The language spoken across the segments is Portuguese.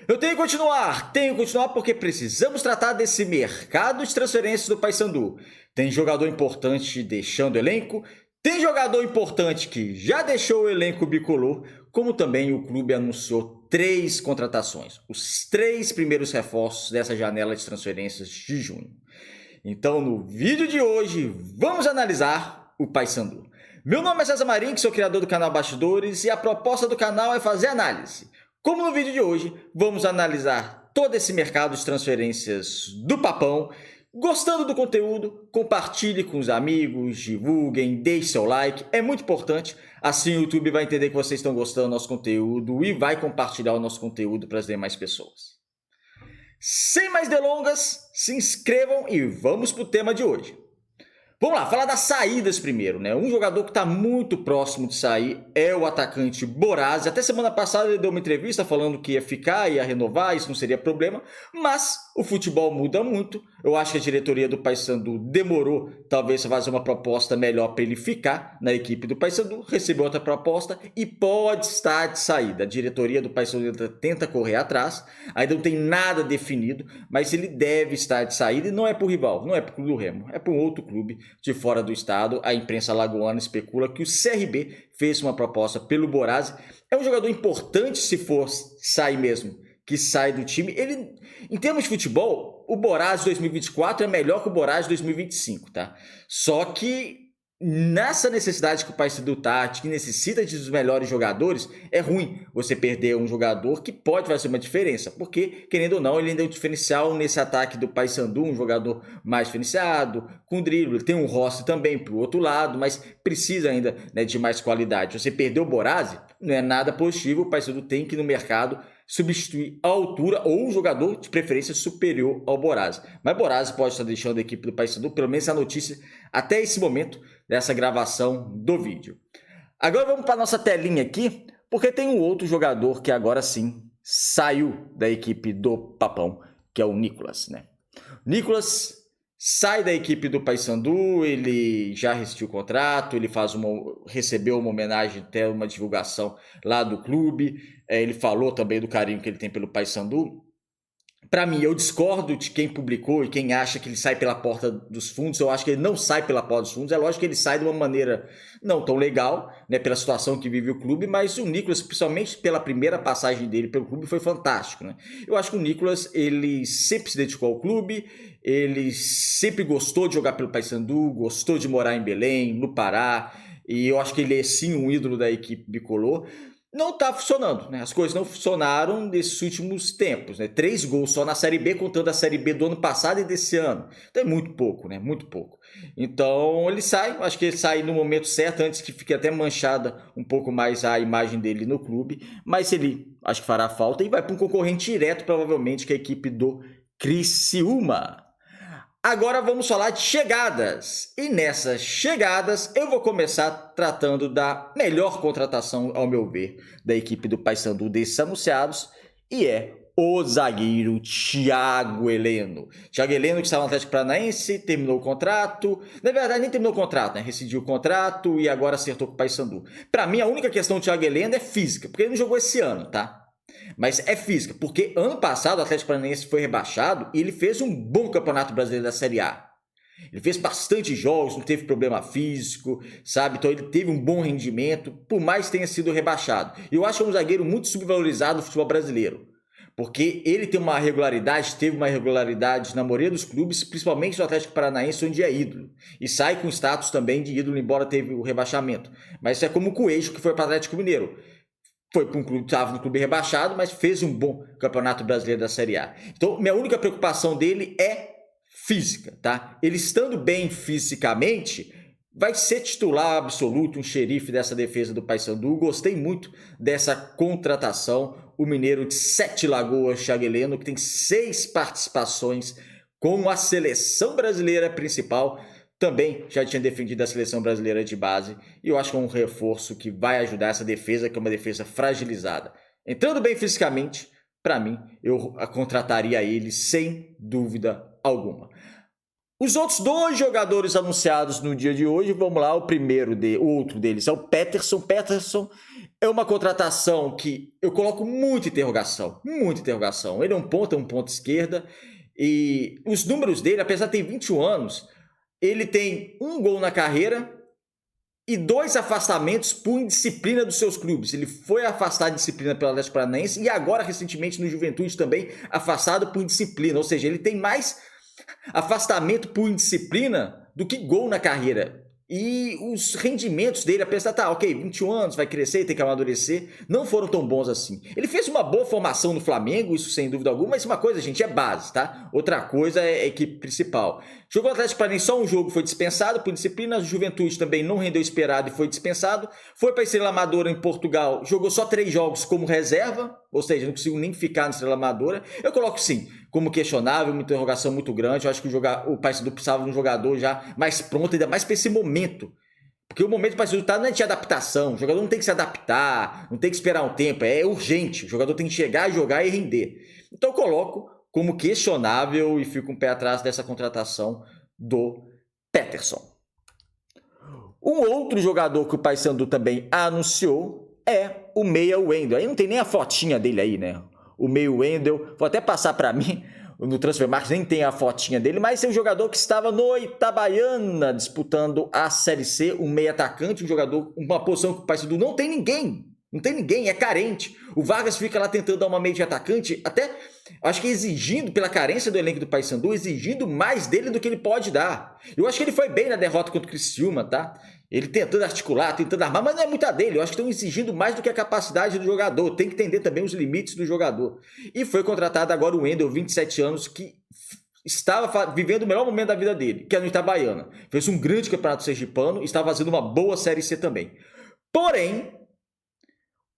Eu tenho que continuar porque precisamos tratar desse mercado de transferências do Paysandu. Tem jogador importante deixando o elenco, tem jogador importante que já deixou o elenco bicolor, como também o clube anunciou 3 contratações, os 3 primeiros reforços dessa janela de transferências de junho. Então, no vídeo de hoje, vamos analisar o Paysandu. Meu nome é César Marim, que sou criador do canal Bastidores, e a proposta do canal é fazer análise. Como no vídeo de hoje, vamos analisar todo esse mercado de transferências do Papão. Gostando do conteúdo, compartilhe com os amigos, divulguem, deixe seu like, é muito importante. Assim o YouTube vai entender que vocês estão gostando do nosso conteúdo e vai compartilhar o nosso conteúdo para as demais pessoas. Sem mais delongas, se inscrevam e vamos para o tema de hoje. Vamos lá, falar das saídas primeiro, né? Um jogador que está muito próximo de sair é o atacante Borazzi. Até semana passada ele deu uma entrevista falando que ia ficar, ia renovar, isso não seria problema. Mas o futebol muda muito. Eu acho que a diretoria do Paysandu demorou, talvez, a fazer uma proposta melhor para ele ficar na equipe do Paysandu. Recebeu outra proposta e pode estar de saída. A diretoria do Paysandu tenta correr atrás. Ainda não tem nada definido, mas ele deve estar de saída e não é para o rival, não é para o Clube do Remo, é para um outro clube de fora do estado. A imprensa alagoana especula que o CRB fez uma proposta pelo Borazzi. É um jogador importante se for sair mesmo, que sai do time. Ele, em termos de futebol, o Borazzi 2024 é melhor que o Borazzi 2025, tá? Só que nessa necessidade que o Paysandu tá, que necessita de dos melhores jogadores, é ruim você perder um jogador que pode fazer uma diferença, porque, querendo ou não, ele ainda é um diferencial nesse ataque do Paysandu, um jogador mais diferenciado, com drible, tem um Rossi também pro outro lado, mas precisa ainda, né, de mais qualidade. Você perdeu o Borazzi, não é nada positivo, o Paysandu tem que ir no mercado substituir a altura ou um jogador de preferência superior ao Borazzi. Mas Borazzi pode estar deixando a equipe do Paysandu, pelo menos a notícia até esse momento dessa gravação do vídeo. Agora vamos para a nossa telinha aqui, porque tem um outro jogador que agora sim saiu da equipe do Papão, que é o Nicolas, né? Nicolas sai da equipe do Paysandu, ele já rescindiu o contrato, ele recebeu uma homenagem, até uma divulgação lá do clube, ele falou também do carinho que ele tem pelo Paysandu. Para mim, eu discordo de quem publicou e quem acha que ele sai pela porta dos fundos. Eu acho que ele não sai pela porta dos fundos. É lógico que ele sai de uma maneira não tão legal, né, pela situação que vive o clube, mas o Nicolas, principalmente pela primeira passagem dele pelo clube, foi fantástico, né? Eu acho que o Nicolas, ele sempre se dedicou ao clube, ele sempre gostou de jogar pelo Paysandu, gostou de morar em Belém, no Pará, e eu acho que ele é sim um ídolo da equipe bicolor. Não está funcionando, né? As coisas não funcionaram nesses últimos tempos, né? 3 gols só na Série B, contando a Série B do ano passado e desse ano. Então é muito pouco, né? Muito pouco. Então ele sai, acho que ele sai no momento certo, antes que fique até manchada um pouco mais a imagem dele no clube. Mas ele, acho que fará falta e vai para um concorrente direto, provavelmente, que é a equipe do Criciúma. Agora vamos falar de chegadas. E nessas chegadas eu vou começar tratando da melhor contratação, ao meu ver, da equipe do Paysandu desses anunciados, e é o zagueiro Thiago Heleno. Thiago Heleno, que estava no Atlético Paranaense, terminou o contrato. Na verdade, nem terminou o contrato, né? Rescindiu o contrato e agora acertou com o Paysandu. Para mim, a única questão do Thiago Heleno é física, porque ele não jogou esse ano, tá? Mas é física, porque ano passado o Atlético Paranaense foi rebaixado e ele fez um bom campeonato brasileiro da Série A. Ele fez bastante jogos, não teve problema físico, sabe? Então ele teve um bom rendimento, por mais que tenha sido rebaixado. Eu acho que é um zagueiro muito subvalorizado no futebol brasileiro. Porque ele tem uma regularidade, teve uma regularidade na maioria dos clubes, principalmente no Atlético Paranaense, onde é ídolo. E sai com status também de ídolo, embora teve o rebaixamento. Mas isso é como o Coelho, que foi para o Atlético Mineiro. Foi para um clube, estava no clube rebaixado, mas fez um bom campeonato brasileiro da Série A. Então, minha única preocupação dele é física, tá? Ele estando bem fisicamente, vai ser titular absoluto, um xerife dessa defesa do Paysandu. Gostei muito dessa contratação. O mineiro de Sete Lagoas, Thiago Heleno, que tem 6 participações com a seleção brasileira principal. Também já tinha defendido a seleção brasileira de base e eu acho que é um reforço que vai ajudar essa defesa, que é uma defesa fragilizada. Entrando bem fisicamente, para mim, eu contrataria ele sem dúvida alguma. Os outros dois jogadores anunciados no dia de hoje, vamos lá, o outro deles é o Peterson. Peterson é uma contratação que eu coloco muita interrogação, muita interrogação. Ele é um ponta esquerda, e os números dele, apesar de ter 21 anos, ele tem um gol na carreira e 2 afastamentos por indisciplina dos seus clubes. Ele foi afastado de disciplina pelo Atlético Paranaense e agora, recentemente, no Juventude também, afastado por indisciplina. Ou seja, ele tem mais afastamento por indisciplina do que gol na carreira. E os rendimentos dele, apesar de ok, 21 anos, vai crescer, tem que amadurecer, não foram tão bons assim. Ele fez uma boa formação no Flamengo, isso sem dúvida alguma, mas uma coisa, gente, é base, tá? Outra coisa é a equipe principal. Jogou o Atlético Paranaense só um jogo, foi dispensado por disciplina. Juventude também não rendeu esperado e foi dispensado. Foi para a Estrela Amadora em Portugal, jogou só 3 jogos como reserva, ou seja, não conseguiu nem ficar na Estrela Amadora. Eu coloco sim, como questionável, uma interrogação muito grande. Eu acho que o Paysandu precisava de um jogador já mais pronto, ainda mais para esse momento. Porque o momento do Paysandu não é de adaptação. O jogador não tem que se adaptar, não tem que esperar um tempo, é urgente. O jogador tem que chegar, jogar e render. Então eu coloco como questionável e fico um pé atrás dessa contratação do Peterson. Um outro jogador que o Paysandu também anunciou é o meia Wendel. Aí não tem nem a fotinha dele aí, né? O meia Wendel, vou até passar para mim, no Transfermarkt nem tem a fotinha dele, mas é um jogador que estava no Itabaiana disputando a Série C, um meia atacante, um jogador, uma posição que o Paysandu não tem ninguém. Não tem ninguém, é carente. O Vargas fica lá tentando dar uma meia de atacante, até acho que exigindo, pela carência do elenco do Paysandu, exigindo mais dele do que ele pode dar. Eu acho que ele foi bem na derrota contra o Criciúma, tá? Ele tentando articular, tentando armar, mas não é muita dele. Eu acho que estão exigindo mais do que a capacidade do jogador. Tem que entender também os limites do jogador. E foi contratado agora o Wendel, 27 anos, que estava vivendo o melhor momento da vida dele, que é no Itabaiana. Fez um grande campeonato sergipano e estava fazendo uma boa Série C também. Porém,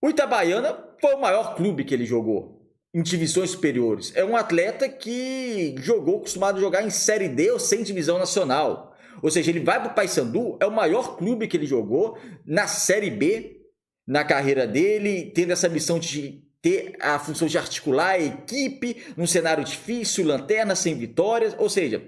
o Itabaiana foi o maior clube que ele jogou em divisões superiores. É um atleta que jogou, acostumado a jogar em Série D ou sem divisão nacional. Ou seja, ele vai para o Paysandu, é o maior clube que ele jogou na Série B, na carreira dele, tendo essa missão de ter a função de articular a equipe num cenário difícil, lanterna sem vitórias. Ou seja,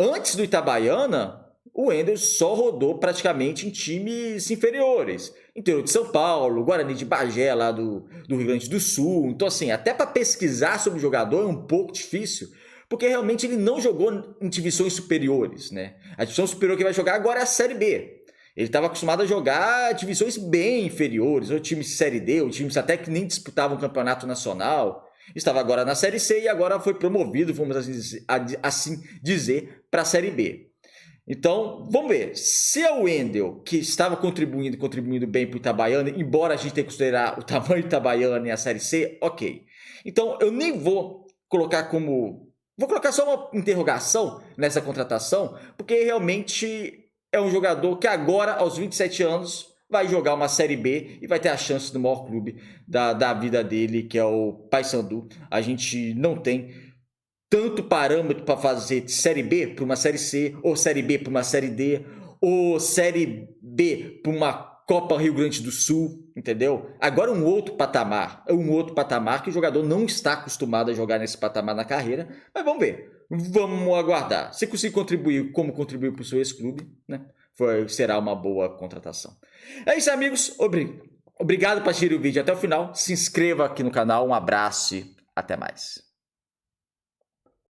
antes do Itabaiana, o Wendel só rodou praticamente em times inferiores. Interior de São Paulo, Guarani de Bagé, lá do Rio Grande do Sul. Então, assim, até para pesquisar sobre o jogador é um pouco difícil, porque realmente ele não jogou em divisões superiores, né? A divisão superior que vai jogar agora é a Série B. Ele estava acostumado a jogar divisões bem inferiores, ou times de Série D, ou times até que nem disputavam o campeonato nacional. Estava agora na Série C e agora foi promovido, vamos assim dizer, para a Série B. Então, vamos ver. Se é o Wendel, que estava contribuindo bem para o Itabaiana, embora a gente tenha que considerar o tamanho do Itabaiana e a Série C, ok. Então, eu nem vou colocar como... Vou colocar só uma interrogação nessa contratação, porque realmente é um jogador que agora, aos 27 anos, vai jogar uma Série B e vai ter a chance do maior clube da vida dele, que é o Paysandu. A gente não tem tanto parâmetro para fazer de Série B para uma Série C, ou Série B para uma Série D, ou Série B para uma Copa Rio Grande do Sul, entendeu? Agora um outro patamar que o jogador não está acostumado a jogar nesse patamar na carreira, mas vamos ver, vamos aguardar. Se conseguir contribuir como contribuiu para o seu ex-clube, né? Será uma boa contratação. É isso, amigos, obrigado por assistir o vídeo até o final, se inscreva aqui no canal, um abraço e até mais.